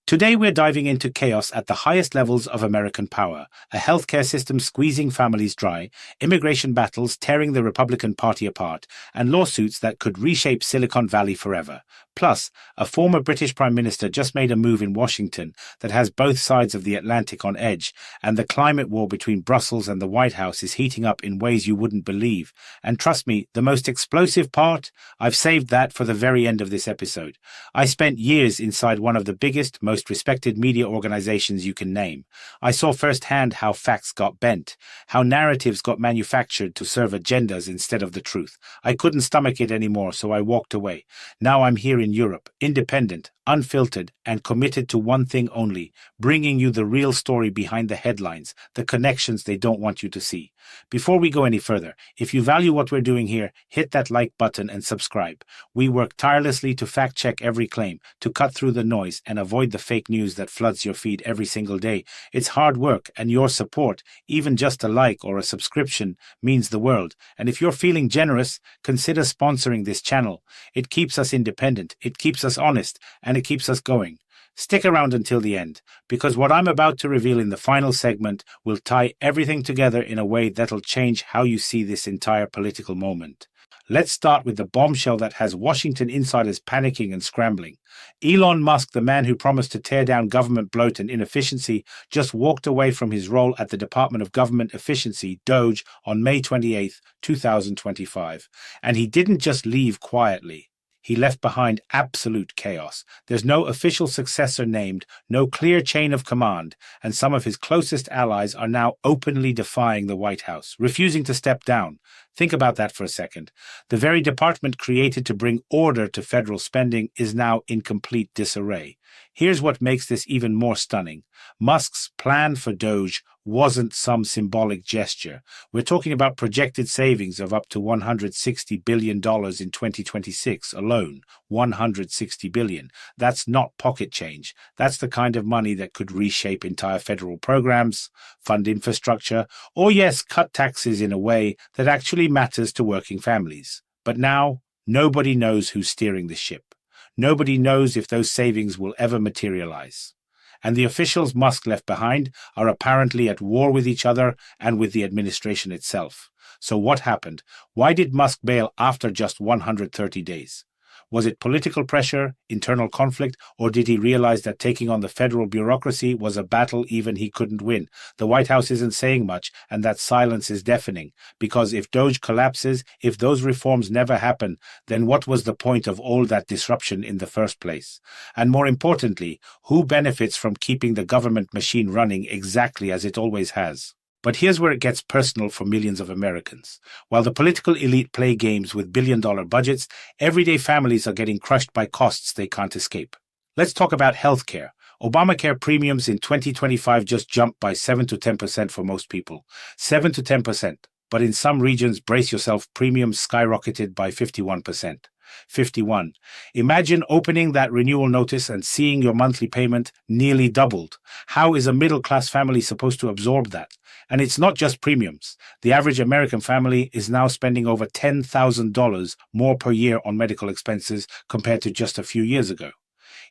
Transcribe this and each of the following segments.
Today we're diving into chaos at the highest levels of American power, a healthcare system squeezing families dry, immigration battles tearing the Republican Party apart, and lawsuits that could reshape Silicon Valley forever. Plus, a former British Prime Minister just made a move in Washington that has both sides of the Atlantic on edge, and the climate war between Brussels and the White House is heating up in ways you wouldn't believe. And trust me, the most explosive part? I've saved that for the very end of this episode. I spent years inside one of the biggest, most respected media organizations you can name. I saw firsthand how facts got bent, how narratives got manufactured to serve agendas instead of the truth. I couldn't stomach it anymore, so I walked away. Now I'm here in Europe, independent, unfiltered, and committed to one thing only, bringing you the real story behind the headlines, the connections they don't want you to see. Before we go any further, if you value what we're doing here, hit that like button and subscribe. We work tirelessly to fact-check every claim, to cut through the noise and avoid the fake news that floods your feed every single day. It's hard work, and your support, even just a like or a subscription, means the world. And if you're feeling generous, consider sponsoring this channel. It keeps us independent, it keeps us honest, and it keeps us going. Stick around until the end, because what I'm about to reveal in the final segment will tie everything together in a way that'll change how you see this entire political moment. Let's start with the bombshell that has Washington insiders panicking and scrambling. Elon Musk, the man who promised to tear down government bloat and inefficiency, just walked away from his role at the Department of Government Efficiency, DOGE, on May 28, 2025. And he didn't just leave quietly. He left behind absolute chaos. There's no official successor named, no clear chain of command, and some of his closest allies are now openly defying the White House, refusing to step down. Think about that for a second. The very department created to bring order to federal spending is now in complete disarray. Here's what makes this even more stunning. Musk's plan for DOGE wasn't some symbolic gesture. We're talking about projected savings of up to $160 billion in 2026 alone. $160 billion. That's not pocket change. That's the kind of money that could reshape entire federal programs, fund infrastructure, or yes, cut taxes in a way that actually matters to working families. But now, nobody knows who's steering the ship. Nobody knows if those savings will ever materialize. And the officials Musk left behind are apparently at war with each other and with the administration itself. So what happened? Why did Musk bail after just 130 days? Was it political pressure, internal conflict, or did he realize that taking on the federal bureaucracy was a battle even he couldn't win? The White House isn't saying much, and that silence is deafening. Because if DOGE collapses, if those reforms never happen, then what was the point of all that disruption in the first place? And more importantly, who benefits from keeping the government machine running exactly as it always has? But here's where it gets personal for millions of Americans. While the political elite play games with billion-dollar budgets, everyday families are getting crushed by costs they can't escape. Let's talk about healthcare. Obamacare premiums in 2025 just jumped by 7 to 10% for most people. 7 to 10%. But in some regions, brace yourself, premiums skyrocketed by 51%. 51. Imagine opening that renewal notice and seeing your monthly payment nearly doubled. How is a middle-class family supposed to absorb that? And it's not just premiums. The average American family is now spending over $10,000 more per year on medical expenses compared to just a few years ago.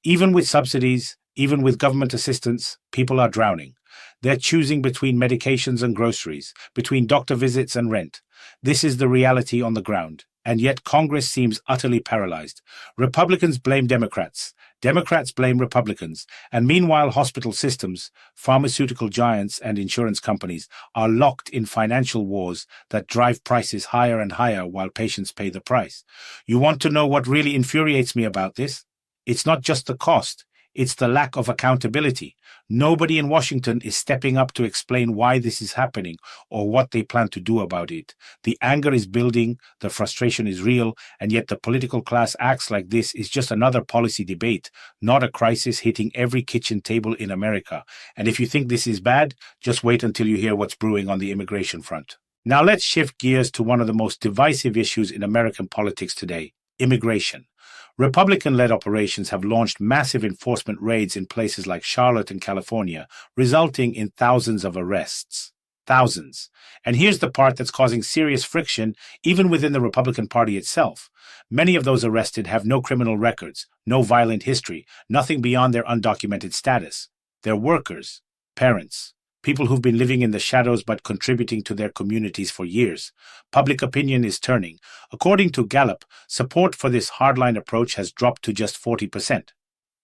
Even with subsidies, even with government assistance, people are drowning. They're choosing between medications and groceries, between doctor visits and rent. This is the reality on the ground. And yet Congress seems utterly paralyzed. Republicans blame Democrats. Democrats blame Republicans. And meanwhile, hospital systems, pharmaceutical giants, and insurance companies are locked in financial wars that drive prices higher and higher while patients pay the price. You want to know what really infuriates me about this? It's not just the cost. It's the lack of accountability. Nobody in Washington is stepping up to explain why this is happening or what they plan to do about it. The anger is building, the frustration is real, and yet the political class acts like this is just another policy debate, not a crisis hitting every kitchen table in America. And if you think this is bad, just wait until you hear what's brewing on the immigration front. Now let's shift gears to one of the most divisive issues in American politics today, immigration. Republican-led operations have launched massive enforcement raids in places like Charlotte and California, resulting in thousands of arrests. Thousands. And here's the part that's causing serious friction even within the Republican Party itself. Many of those arrested have no criminal records, no violent history, nothing beyond their undocumented status. They're workers, parents, people who've been living in the shadows but contributing to their communities for years. Public opinion is turning. According to Gallup, support for this hardline approach has dropped to just 40%.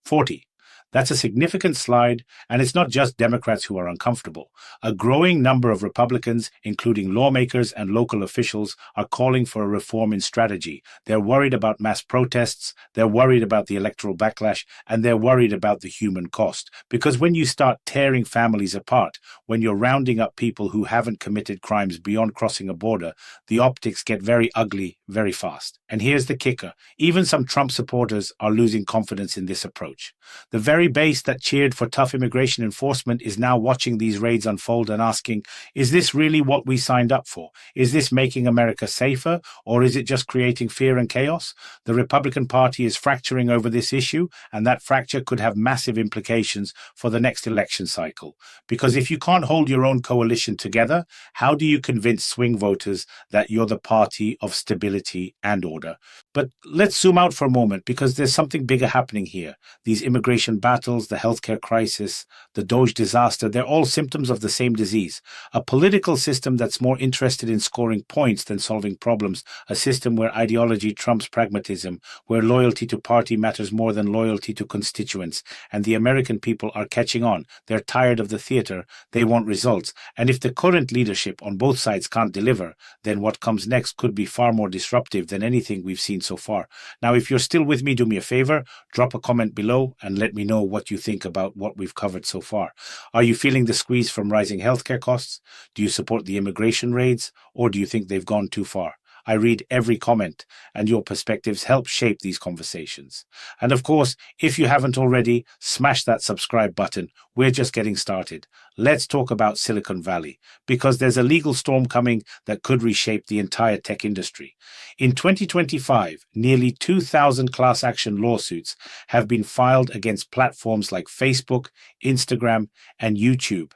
40. That's a significant slide, and it's not just Democrats who are uncomfortable. A growing number of Republicans, including lawmakers and local officials, are calling for a reform in strategy. They're worried about mass protests, they're worried about the electoral backlash, and they're worried about the human cost. Because when you start tearing families apart, when you're rounding up people who haven't committed crimes beyond crossing a border, the optics get very ugly very fast. And here's the kicker. Even some Trump supporters are losing confidence in this approach. The very base that cheered for tough immigration enforcement is now watching these raids unfold and asking, is this really what we signed up for? Is this making America safer, or is it just creating fear and chaos? The Republican Party is fracturing over this issue, and that fracture could have massive implications for the next election cycle. Because if you can't hold your own coalition together, how do you convince swing voters that you're the party of stability and order? But let's zoom out for a moment, because there's something bigger happening here. These immigration battles, the healthcare crisis, the DOGE disaster, they're all symptoms of the same disease. A political system that's more interested in scoring points than solving problems, a system where ideology trumps pragmatism, where loyalty to party matters more than loyalty to constituents. And the American people are catching on. They're tired of the theater. They want results. And if the current leadership on both sides can't deliver, then what comes next could be far more disruptive than anything we've seen so far. Now, if you're still with me, do me a favor, drop a comment below and let me know what you think about what we've covered so far. Are you feeling the squeeze from rising healthcare costs? Do you support the immigration raids, or do you think they've gone too far? I read every comment, and your perspectives help shape these conversations. And of course, if you haven't already, smash that subscribe button. We're just getting started. Let's talk about Silicon Valley, because there's a legal storm coming that could reshape the entire tech industry. In 2025, nearly 2,000 class action lawsuits have been filed against platforms like Facebook, Instagram, and YouTube.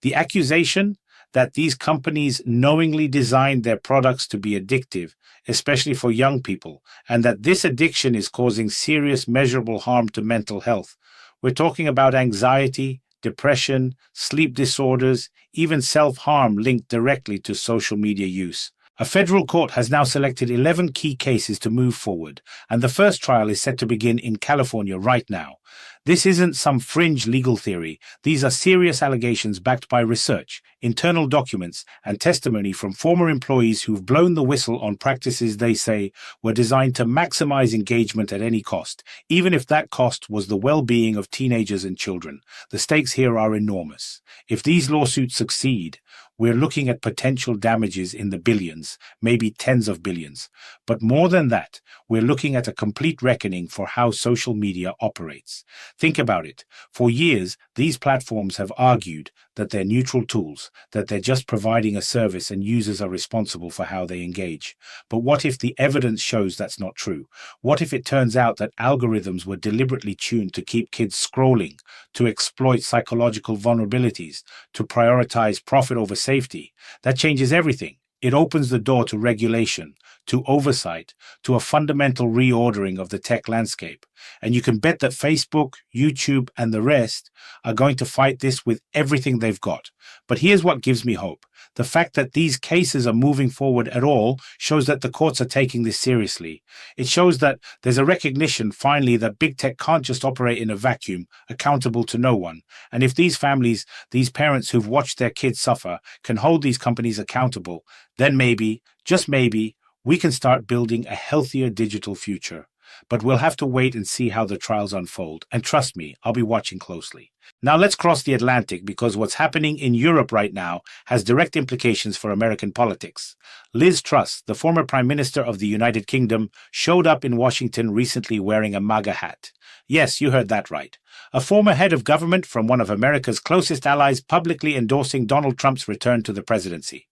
The accusation that these companies knowingly designed their products to be addictive, especially for young people, and that this addiction is causing serious, measurable harm to mental health. We're talking about anxiety, depression, sleep disorders, even self-harm linked directly to social media use. A federal court has now selected 11 key cases to move forward, and the first trial is set to begin in California right now. This isn't some fringe legal theory. These are serious allegations backed by research, internal documents, and testimony from former employees who've blown the whistle on practices they say were designed to maximize engagement at any cost, even if that cost was the well-being of teenagers and children. The stakes here are enormous. If these lawsuits succeed, we're looking at potential damages in the billions, maybe tens of billions. But more than that, we're looking at a complete reckoning for how social media operates. Think about it. For years, these platforms have argued that they're neutral tools, that they're just providing a service and users are responsible for how they engage. But what if the evidence shows that's not true? What if it turns out that algorithms were deliberately tuned to keep kids scrolling, to exploit psychological vulnerabilities, to prioritize profit over safety? That changes everything. It opens the door to regulation, to oversight, to a fundamental reordering of the tech landscape. And you can bet that Facebook, YouTube, and the rest are going to fight this with everything they've got. But here's what gives me hope. The fact that these cases are moving forward at all shows that the courts are taking this seriously. It shows that there's a recognition, finally, that big tech can't just operate in a vacuum, accountable to no one. And if these families, these parents who've watched their kids suffer, can hold these companies accountable, then maybe, just maybe, we can start building a healthier digital future. But we'll have to wait and see how the trials unfold. And trust me, I'll be watching closely. Now let's cross the Atlantic, because what's happening in Europe right now has direct implications for American politics. Liz Truss, the former Prime Minister of the United Kingdom, showed up in Washington recently wearing a MAGA hat. Yes, you heard that right. A former head of government from one of America's closest allies publicly endorsing Donald Trump's return to the presidency.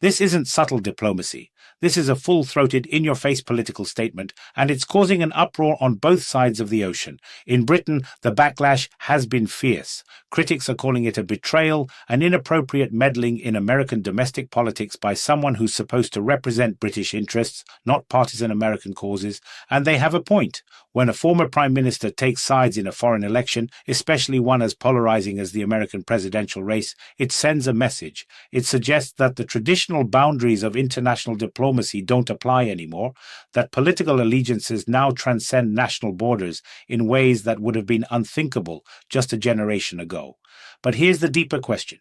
This isn't subtle diplomacy. This is a full-throated, in-your-face political statement, and it's causing an uproar on both sides of the ocean. In Britain, the backlash has been fierce. Critics are calling it a betrayal, an inappropriate meddling in American domestic politics by someone who's supposed to represent British interests, not partisan American causes, and they have a point. When a former prime minister takes sides in a foreign election, especially one as polarizing as the American presidential race, it sends a message. It suggests that the traditional boundaries of international diplomacy don't apply anymore, that political allegiances now transcend national borders in ways that would have been unthinkable just a generation ago. But here's the deeper question.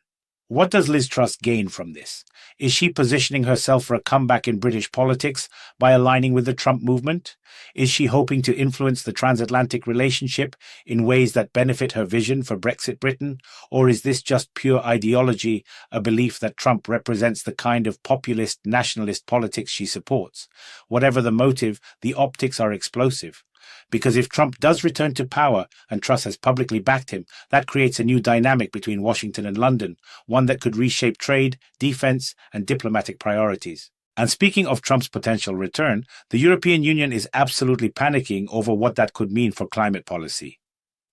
What does Liz Truss gain from this? Is she positioning herself for a comeback in British politics by aligning with the Trump movement? Is she hoping to influence the transatlantic relationship in ways that benefit her vision for Brexit Britain? Or is this just pure ideology, a belief that Trump represents the kind of populist, nationalist politics she supports? Whatever the motive, the optics are explosive. Because if Trump does return to power, and Truss has publicly backed him, that creates a new dynamic between Washington and London, one that could reshape trade, defense, and diplomatic priorities. And speaking of Trump's potential return, the European Union is absolutely panicking over what that could mean for climate policy.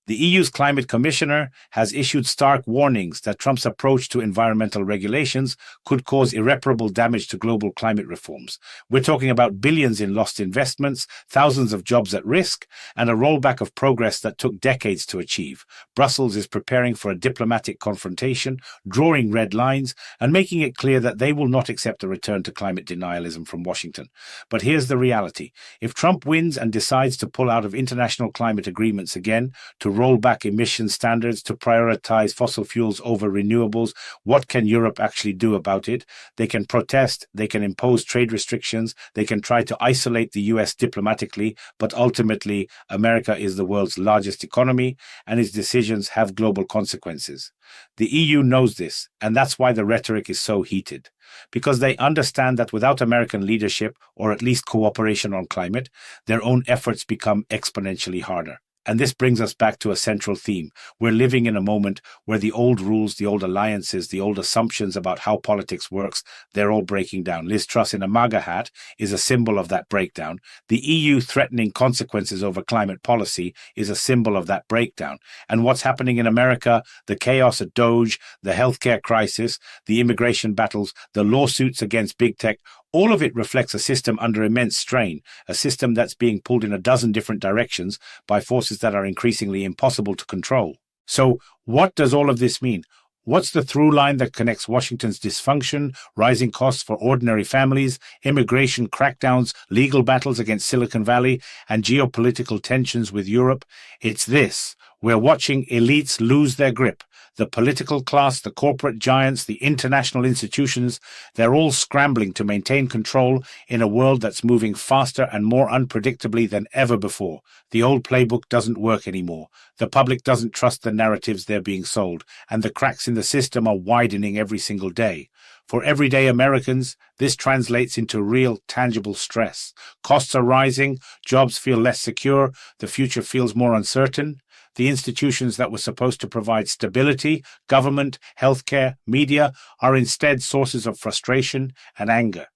The EU's climate commissioner has issued stark warnings that Trump's approach to environmental regulations could cause irreparable damage to global climate reforms. We're talking about billions in lost investments, thousands of jobs at risk, and a rollback of progress that took decades to achieve. Brussels is preparing for a diplomatic confrontation, drawing red lines, and making it clear that they will not accept a return to climate denialism from Washington. But here's the reality. If Trump wins and decides to pull out of international climate agreements again, to roll back emission standards, to prioritize fossil fuels over renewables, what can Europe actually do about it? They can protest, they can impose trade restrictions, they can try to isolate the US diplomatically, but ultimately America is the world's largest economy and its decisions have global consequences. The EU knows this, and that's why the rhetoric is so heated. Because they understand that without American leadership, or at least cooperation on climate, their own efforts become exponentially harder. And this brings us back to a central theme. We're living in a moment where the old rules, the old alliances, the old assumptions about how politics works, they're all breaking down. Liz Truss in a MAGA hat is a symbol of that breakdown. The EU threatening consequences over climate policy is a symbol of that breakdown. And what's happening in America, the chaos at DOGE, the healthcare crisis, the immigration battles, the lawsuits against big tech, all of it reflects a system under immense strain, a system that's being pulled in a dozen different directions by forces that are increasingly impossible to control. So, what does all of this mean? What's the through line that connects Washington's dysfunction, rising costs for ordinary families, immigration crackdowns, legal battles against Silicon Valley, and geopolitical tensions with Europe? It's this. We're watching elites lose their grip. The political class, the corporate giants, the international institutions, they're all scrambling to maintain control in a world that's moving faster and more unpredictably than ever before. The old playbook doesn't work anymore. The public doesn't trust the narratives they're being sold, and the cracks in the system are widening every single day. For everyday Americans, this translates into real, tangible stress. Costs are rising, jobs feel less secure, the future feels more uncertain. The institutions that were supposed to provide stability, government, healthcare, media, are instead sources of frustration and anger.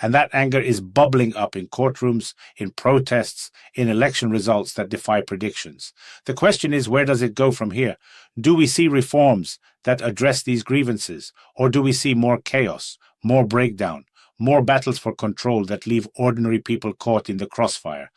And that anger is bubbling up in courtrooms, in protests, in election results that defy predictions. The question is, where does it go from here? Do we see reforms that address these grievances? Or do we see more chaos, more breakdown, more battles for control that leave ordinary people caught in the crossfire?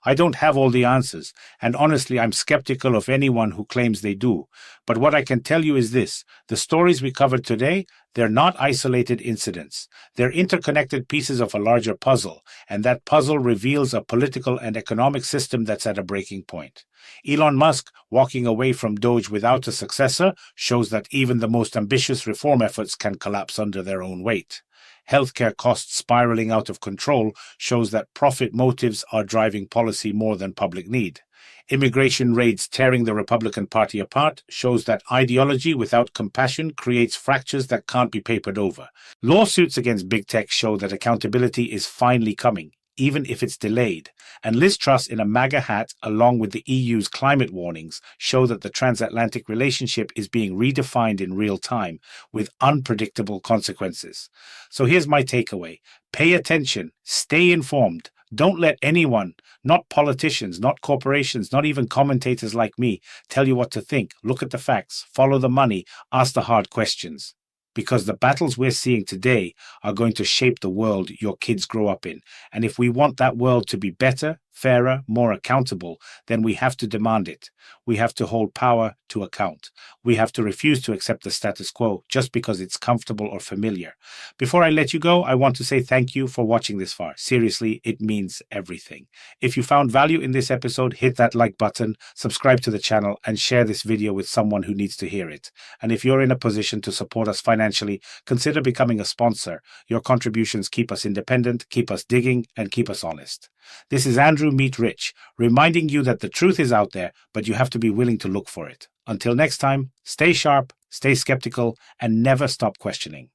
I don't have all the answers, and honestly, I'm skeptical of anyone who claims they do. But what I can tell you is this. The stories we covered today, they're not isolated incidents. They're interconnected pieces of a larger puzzle, and that puzzle reveals a political and economic system that's at a breaking point. Elon Musk walking away from DOGE without a successor shows that even the most ambitious reform efforts can collapse under their own weight. Healthcare costs spiraling out of control shows that profit motives are driving policy more than public need. Immigration raids tearing the Republican Party apart shows that ideology without compassion creates fractures that can't be papered over. Lawsuits against big tech show that accountability is finally coming. even if it's delayed. And Liz Truss in a MAGA hat, along with the EU's climate warnings, show that the transatlantic relationship is being redefined in real time with unpredictable consequences. So here's my takeaway. Pay attention, stay informed. Don't let anyone, not politicians, not corporations, not even commentators like me, tell you what to think. Look at the facts, follow the money, ask the hard questions. Because the battles we're seeing today are going to shape the world your kids grow up in. And if we want that world to be better, fairer, more accountable, then we have to demand it. We have to hold power to account. We have to refuse to accept the status quo just because it's comfortable or familiar. Before I let you go, I want to say thank you for watching this far. Seriously, it means everything. If you found value in this episode, hit that like button, subscribe to the channel, and share this video with someone who needs to hear it. And if you're in a position to support us financially, consider becoming a sponsor. Your contributions keep us independent, keep us digging, and keep us honest. This is Andrew Meet Rich, reminding you that the truth is out there, but you have to be willing to look for it. Until next time, stay sharp, stay skeptical, and never stop questioning.